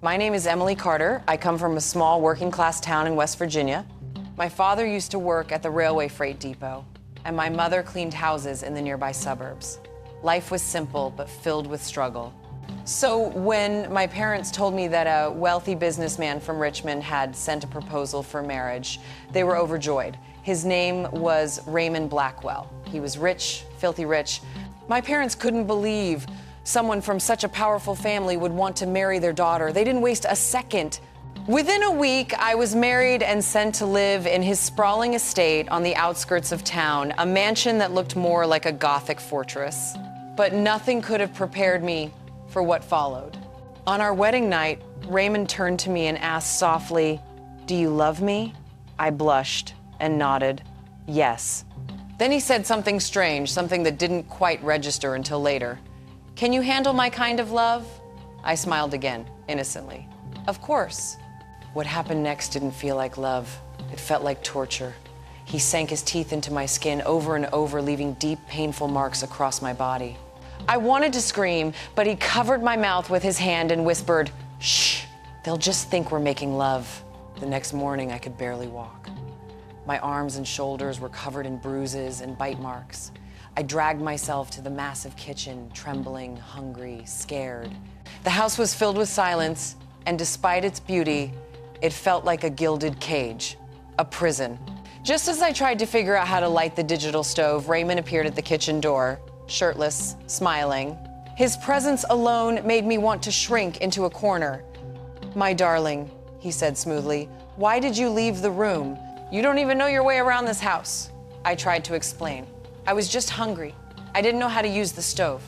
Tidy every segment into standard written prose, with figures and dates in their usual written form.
My name is Emily Carter. I come from a small working-class town in West Virginia. My father used to work at the railway freight depot, and my mother cleaned houses in the nearby suburbs. Life was simple, but filled with struggle. So when my parents told me that a wealthy businessman from Richmond had sent a proposal for marriage, they were overjoyed. His name was Raymond Blackwell. He was rich, filthy rich. My parents couldn't believe someone from such a powerful family would want to marry their daughter. They didn't waste a second. Within a week, I was married and sent to live in his sprawling estate on the outskirts of town, a mansion that looked more like a Gothic fortress. But nothing could have prepared me for what followed. On our wedding night, Raymond turned to me and asked softly, "Do you love me?" I blushed and nodded, yes. Then he said something strange, something that didn't quite register until later. "Can you handle my kind of love?" I smiled again, innocently. "Of course." What happened next didn't feel like love. It felt like torture. He sank his teeth into my skin over and over, leaving deep, painful marks across my body. I wanted to scream, but he covered my mouth with his hand and whispered, "Shh, they'll just think we're making love." The next morning, I could barely walk. My arms and shoulders were covered in bruises and bite marks. I dragged myself to the massive kitchen, trembling, hungry, scared. The house was filled with silence, and despite its beauty, it felt like a gilded cage, a prison. Just as I tried to figure out how to light the digital stove, Raymond appeared at the kitchen door, shirtless, smiling. His presence alone made me want to shrink into a corner. "My darling," he said smoothly, "why did you leave the room? You don't even know your way around this house." I tried to explain. I was just hungry. I didn't know how to use the stove.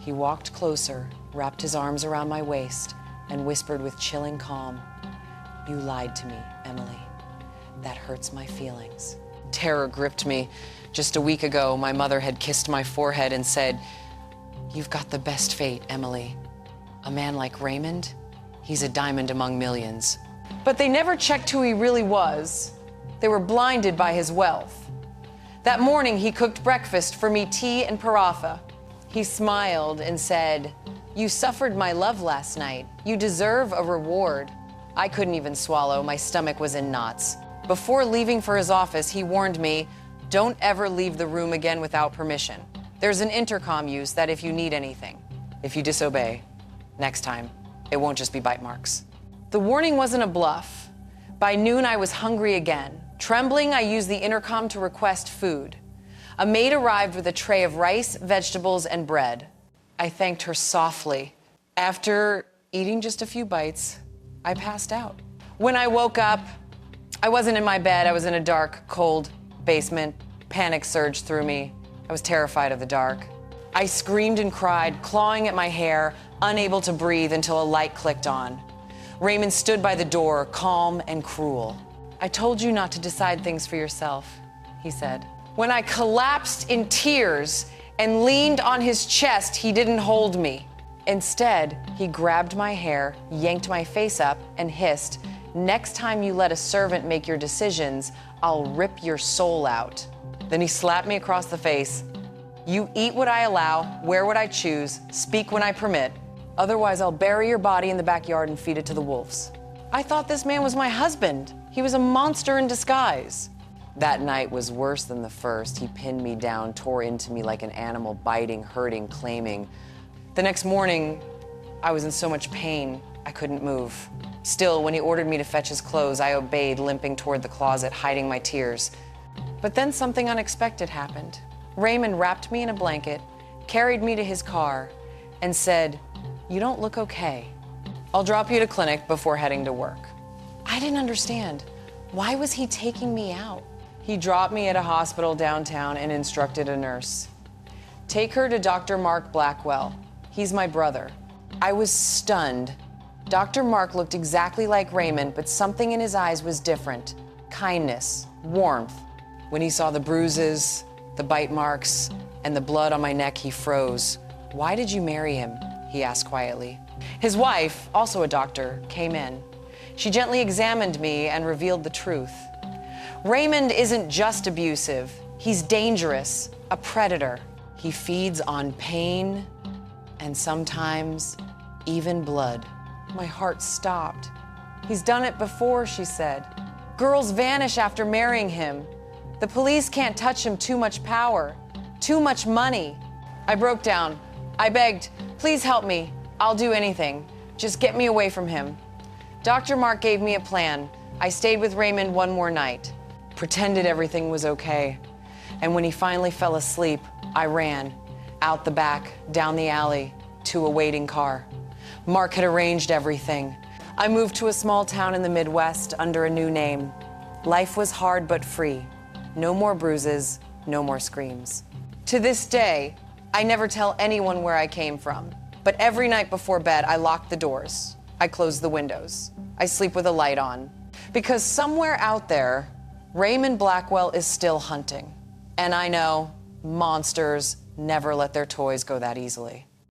He walked closer, wrapped his arms around my waist, and whispered with chilling calm, "You lied to me, Emily. That hurts my feelings." Terror gripped me. Just a week ago, my mother had kissed my forehead and said, "You've got the best fate, Emily. A man like Raymond, he's a diamond among millions." But they never checked who he really was. They were blinded by his wealth. That morning, he cooked breakfast for me, tea and paratha. He smiled and said, "You suffered my love last night. You deserve a reward." I couldn't even swallow. My stomach was in knots. Before leaving for his office, he warned me, "Don't ever leave the room again without permission. There's an intercom used that if you need anything. If you disobey, next time, it won't just be bite marks." The warning wasn't a bluff. By noon, I was hungry again. Trembling, I used the intercom to request food. A maid arrived with a tray of rice, vegetables, and bread. I thanked her softly. After eating just a few bites, I passed out. When I woke up, I wasn't in my bed. I was in a dark, cold basement. Panic surged through me. I was terrified of the dark. I screamed and cried, clawing at my hair, unable to breathe until a light clicked on. Raymond stood by the door, calm and cruel. "I told you not to decide things for yourself," he said. When I collapsed in tears and leaned on his chest, he didn't hold me. Instead, he grabbed my hair, yanked my face up, and hissed, "Next time you let a servant make your decisions, I'll rip your soul out." Then he slapped me across the face. "You eat what I allow, wear what I choose, speak when I permit. Otherwise, I'll bury your body in the backyard and feed it to the wolves." I thought this man was my husband. He was a monster in disguise. That night was worse than the first. He pinned me down, tore into me like an animal, biting, hurting, claiming. The next morning, I was in so much pain, I couldn't move. Still, when he ordered me to fetch his clothes, I obeyed, limping toward the closet, hiding my tears. But then something unexpected happened. Raymond wrapped me in a blanket, carried me to his car, and said, "You don't look okay. I'll drop you to clinic before heading to work." I didn't understand. Why was he taking me out? He dropped me at a hospital downtown and instructed a nurse. "Take her to Dr. Mark Blackwell. He's my brother." I was stunned. Dr. Mark looked exactly like Raymond, but something in his eyes was different. Kindness, warmth. When he saw the bruises, the bite marks, and the blood on my neck, he froze. "Why did you marry him?" he asked quietly. His wife, also a doctor, came in. She gently examined me and revealed the truth. Raymond isn't just abusive. He's dangerous, a predator. He feeds on pain and sometimes even blood. My heart stopped. He's done it before, she said. Girls vanish after marrying him. The police can't touch him, too much power, too much money. I broke down. I begged, please help me. I'll do anything. Just get me away from him. Dr. Mark gave me a plan. I stayed with Raymond one more night, pretended everything was okay. And when he finally fell asleep, I ran out the back, down the alley, to a waiting car. Mark had arranged everything. I moved to a small town in the Midwest under a new name. Life was hard but free. No more bruises, no more screams. To this day, I never tell anyone where I came from. But every night before bed, I lock the doors. I close the windows. I sleep with a light on. Because somewhere out there, Raymond Blackwell is still hunting. And I know monsters never let their toys go that easily.